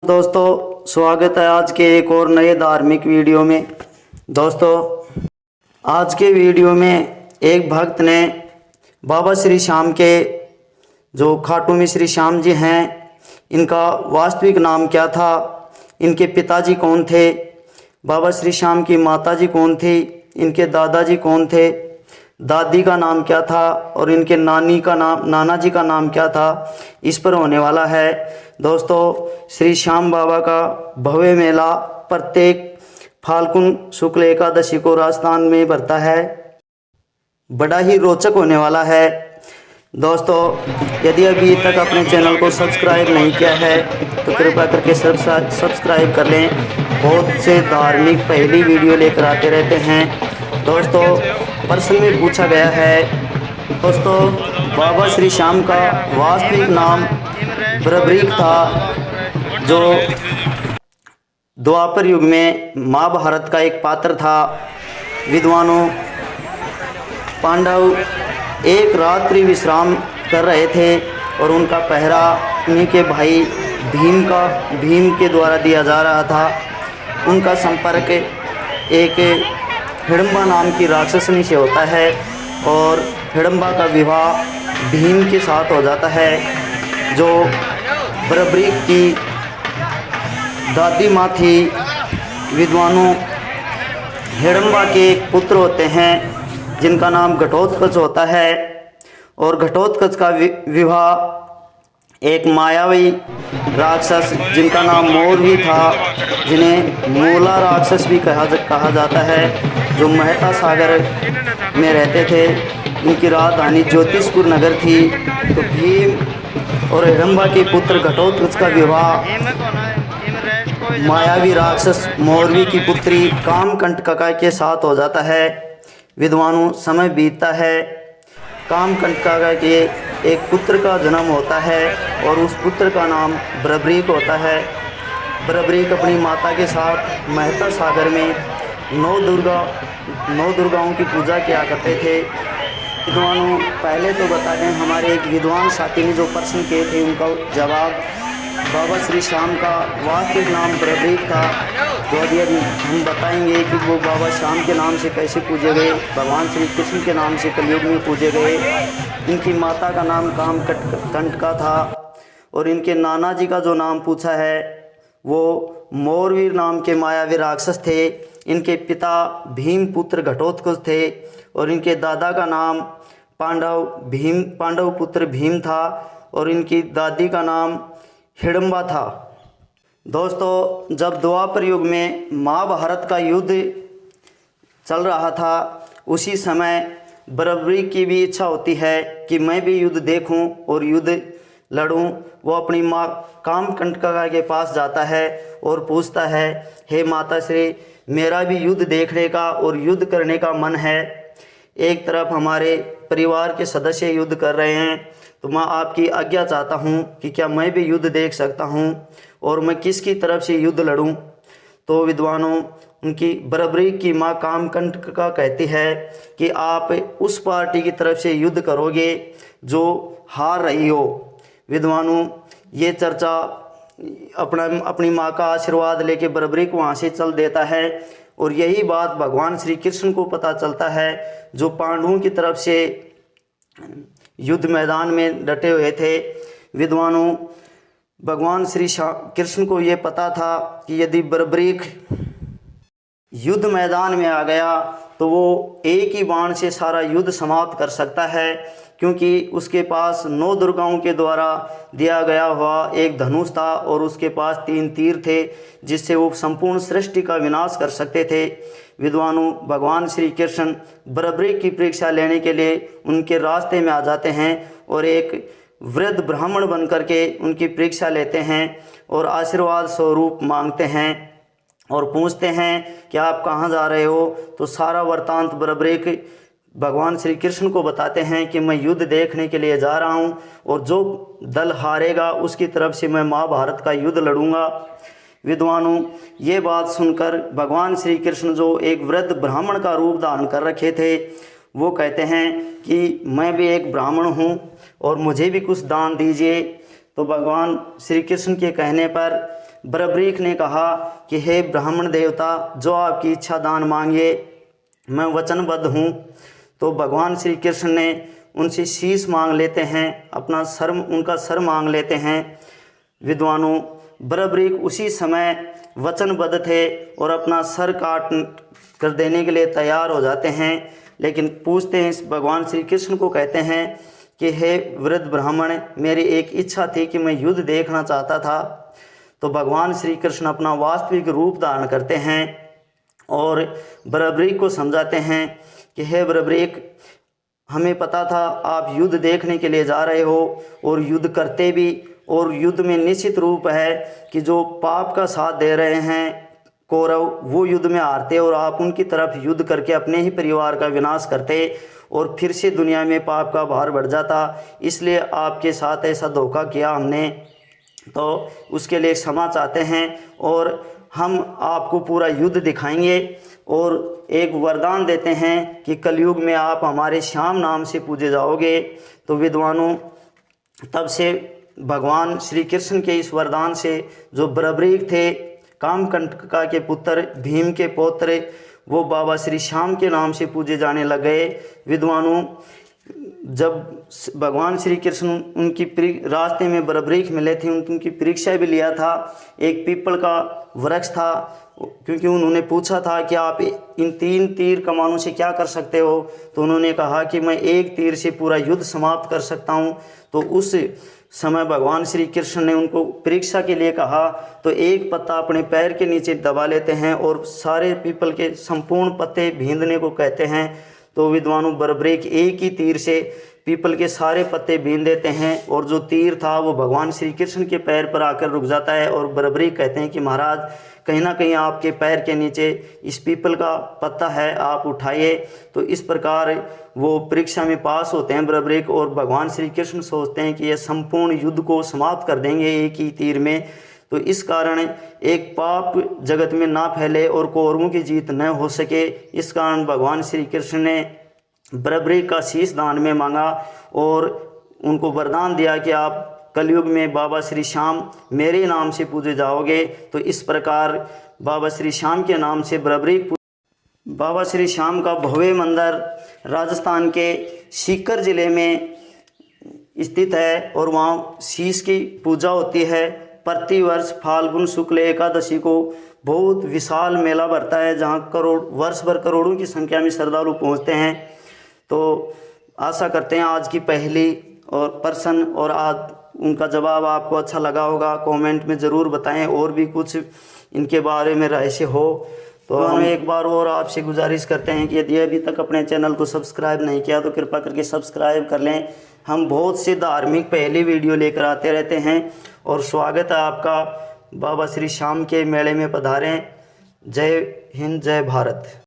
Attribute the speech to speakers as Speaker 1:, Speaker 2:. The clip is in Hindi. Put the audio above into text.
Speaker 1: दोस्तों स्वागत है आज के एक और नए धार्मिक वीडियो में। दोस्तों आज के वीडियो में एक भक्त ने बाबा श्री श्याम के जो खाटू में श्री श्याम जी हैं, इनका वास्तविक नाम क्या था, इनके पिताजी कौन थे, बाबा श्री श्याम की माताजी कौन थी, इनके दादाजी कौन थे, दादी का नाम क्या था और इनके नाना जी का नाम क्या था, इस पर होने वाला है। दोस्तों श्री श्याम बाबा का भव्य मेला प्रत्येक फाल्गुन शुक्ल एकादशी को राजस्थान में भरता है। बड़ा ही रोचक होने वाला है। दोस्तों यदि अभी तक अपने चैनल को सब्सक्राइब नहीं किया है तो कृपया करके सब्सक्राइब कर लें। बहुत से धार्मिक पहली वीडियो लेकर आते रहते हैं। दोस्तों प्रश्न में पूछा गया है, दोस्तों बाबा श्री श्याम का वास्तविक नाम बरबरीक था, जो द्वापर युग में महाभारत का एक पात्र था। विद्वानों पांडव एक रात्रि विश्राम कर रहे थे और उनका पहरा उन्हीं के भाई भीम के द्वारा दिया जा रहा था। उनका संपर्क एक हिडम्बा नाम की राक्षसनी से होता है और हिडम्बा का विवाह भीम के साथ हो जाता है, जो बरबरीक की दादी माँ थी। विद्वानों हिडम्बा के पुत्र होते हैं जिनका नाम घटोत्कच होता है और घटोत्कच का विवाह एक मायावी राक्षस जिनका नाम मोरवी था, जिन्हें मूला राक्षस भी कहा जाता है, जो मेहता सागर में रहते थे। इनकी राजधानी ज्योतिषपुर नगर थी। तो भीम और हिडम्बा के पुत्र घटोत्कच का विवाह मायावी राक्षस मोरवी की पुत्री कामकंटका के साथ हो जाता है। विद्वानों समय बीतता है, कामकंटका के एक पुत्र का जन्म होता है और उस पुत्र का नाम बरबरीक होता है। बरबरीक अपनी माता के साथ मेहता सागर में नौ दुर्गाओं की पूजा किया करते थे। विद्वानों पहले तो बता दें, हमारे एक विद्वान साथी ने जो प्रश्न किए थे उनका जवाब बाबा श्री श्याम का वास्तविक नाम बरबरीक था। तो अभी हम बताएंगे कि वो बाबा श्याम के नाम से कैसे पूजे गए, भगवान श्री कृष्ण के नाम से कलयुग में पूजे गए। इनकी माता का नाम कामकंटका था और इनके नाना जी का जो नाम पूछा है वो मोरवीर नाम के मायावी राक्षस थे। इनके पिता भीम पुत्र घटोत्कच थे और इनके दादा का नाम पांडव पुत्र भीम था और इनकी दादी का नाम हिडम्बा था। दोस्तों जब द्वापर युग में महाभारत का युद्ध चल रहा था, उसी समय बरबरीक की भी इच्छा होती है कि मैं भी युद्ध देखूं और युद्ध लड़ूं। वो अपनी माँ कामकंटका के पास जाता है और पूछता है, हे माता श्री, मेरा भी युद्ध देखने का और युद्ध करने का मन है। एक तरफ हमारे परिवार के सदस्य युद्ध कर रहे हैं, तो मैं आपकी आज्ञा चाहता हूँ कि क्या मैं भी युद्ध देख सकता हूँ और मैं किसकी तरफ से युद्ध लड़ूं। तो विद्वानों उनकी बरबरीक की माँ कामकंटका कहती है कि आप उस पार्टी की तरफ से युद्ध करोगे जो हार रही हो। विद्वानों ये चर्चा अपनी माँ का आशीर्वाद लेके बरबरीक वहाँ से चल देता है और यही बात भगवान श्री कृष्ण को पता चलता है, जो पांडवों की तरफ से युद्ध मैदान में डटे हुए थे। विद्वानों भगवान श्री कृष्ण को ये पता था कि यदि बरबरीक युद्ध मैदान में आ गया तो वो एक ही बाण से सारा युद्ध समाप्त कर सकता है, क्योंकि उसके पास 9 दुर्गाओं के द्वारा दिया गया हुआ एक धनुष था और उसके पास 3 तीर थे, जिससे वो संपूर्ण सृष्टि का विनाश कर सकते थे। विद्वानों भगवान श्री कृष्ण बरबरीक की परीक्षा लेने के लिए उनके रास्ते में आ जाते हैं और एक वृद्ध ब्राह्मण बनकर के उनकी परीक्षा लेते हैं और आशीर्वाद स्वरूप मांगते हैं और पूछते हैं कि आप कहाँ जा रहे हो। तो सारा वृत्तांत बरबरीक भगवान श्री कृष्ण को बताते हैं कि मैं युद्ध देखने के लिए जा रहा हूँ और जो दल हारेगा उसकी तरफ से मैं महाभारत का युद्ध लड़ूंगा। विद्वानों ये बात सुनकर भगवान श्री कृष्ण, जो एक वृद्ध ब्राह्मण का रूप धारण कर रखे थे, वो कहते हैं कि मैं भी एक ब्राह्मण हूँ और मुझे भी कुछ दान दीजिए। तो भगवान श्री कृष्ण के कहने पर बरबरीक ने कहा कि हे ब्राह्मण देवता, जो आपकी इच्छा दान मांगिए, मैं वचनबद्ध हूँ। तो भगवान श्री कृष्ण ने उनसे शीश मांग लेते हैं, अपना सर, उनका सर मांग लेते हैं। विद्वानों, बरबरीक उसी समय वचनबद्ध थे और अपना सर काट कर देने के लिए तैयार हो जाते हैं। लेकिन पूछते हैं, इस भगवान श्री कृष्ण को कहते हैं कि हे वृद्ध ब्राह्मण, मेरी एक इच्छा थी कि मैं युद्ध देखना चाहता था। तो भगवान श्री कृष्ण अपना वास्तविक रूप धारण करते हैं और बरबरीक को समझाते हैं कि हे बरबरीक, हमें पता था आप युद्ध देखने के लिए जा रहे हो और युद्ध करते भी, और युद्ध में निश्चित रूप है कि जो पाप का साथ दे रहे हैं कौरव, वो युद्ध में हारते और आप उनकी तरफ युद्ध करके अपने ही परिवार का विनाश करते और फिर से दुनिया में पाप का भार बढ़ जाता। इसलिए आपके साथ ऐसा धोखा किया हमने, तो उसके लिए क्षमा चाहते हैं और हम आपको पूरा युद्ध दिखाएंगे और एक वरदान देते हैं कि कलयुग में आप हमारे श्याम नाम से पूजे जाओगे। तो विद्वानों, तब से भगवान श्री कृष्ण के इस वरदान से जो बरबरीक थे, कामकंटका के पुत्र, भीम के पौत्र, वो बाबा श्री श्याम के नाम से पूजे जाने लग गए। विद्वानों, जब भगवान श्री कृष्ण उनकी रास्ते में बरबरीक मिले थे, उनकी परीक्षा भी लिया था। एक पीपल का वृक्ष था, क्योंकि उन्होंने पूछा था कि आप इन 3 तीर कमानों से क्या कर सकते हो। तो उन्होंने कहा कि मैं एक तीर से पूरा युद्ध समाप्त कर सकता हूँ। तो उस समय भगवान श्री कृष्ण ने उनको परीक्षा के लिए कहा, तो एक पत्ता अपने पैर के नीचे दबा लेते हैं और सारे पीपल के संपूर्ण पत्ते भींदने को कहते हैं। तो विद्वानों, बरबरीक एक ही तीर से पीपल के सारे पत्ते बीन देते हैं और जो तीर था वो भगवान श्री कृष्ण के पैर पर आकर रुक जाता है। और बरबरीक कहते हैं कि महाराज, कहीं ना कहीं आपके पैर के नीचे इस पीपल का पत्ता है, आप उठाइए। तो इस प्रकार वो परीक्षा में पास होते हैं बरबरीक, और भगवान श्री कृष्ण सोचते हैं कि ये संपूर्ण युद्ध को समाप्त कर देंगे एक ही तीर में। तो इस कारण एक पाप जगत में ना फैले और कौरवों की जीत न हो सके, इस कारण भगवान श्री कृष्ण ने बरबरीक का शीश दान में मांगा और उनको वरदान दिया कि आप कलयुग में बाबा श्री श्याम मेरे नाम से पूजे जाओगे। तो इस प्रकार बाबा श्री श्याम के नाम से बरबरीक, बाबा श्री श्याम का भव्य मंदिर राजस्थान के सीकर ज़िले में स्थित है और वहाँ शीश की पूजा होती है। प्रतिवर्ष फाल्गुन शुक्ल एकादशी को बहुत विशाल मेला भरता है, जहाँ वर्ष भर करोड़ों की संख्या में श्रद्धालु पहुँचते हैं। तो आशा करते हैं आज की पहली और प्रश्न और आज उनका जवाब आपको अच्छा लगा होगा। कमेंट में ज़रूर बताएं, और भी कुछ इनके बारे में रहस्य हो तो हम एक बार और आपसे गुजारिश करते हैं कि यदि अभी तक अपने चैनल को सब्सक्राइब नहीं किया तो कृपा करके सब्सक्राइब कर लें। हम बहुत से धार्मिक पहली वीडियो लेकर आते रहते हैं और स्वागत है आपका। बाबा श्री श्याम के मेले में पधारें। जय हिंद, जय भारत।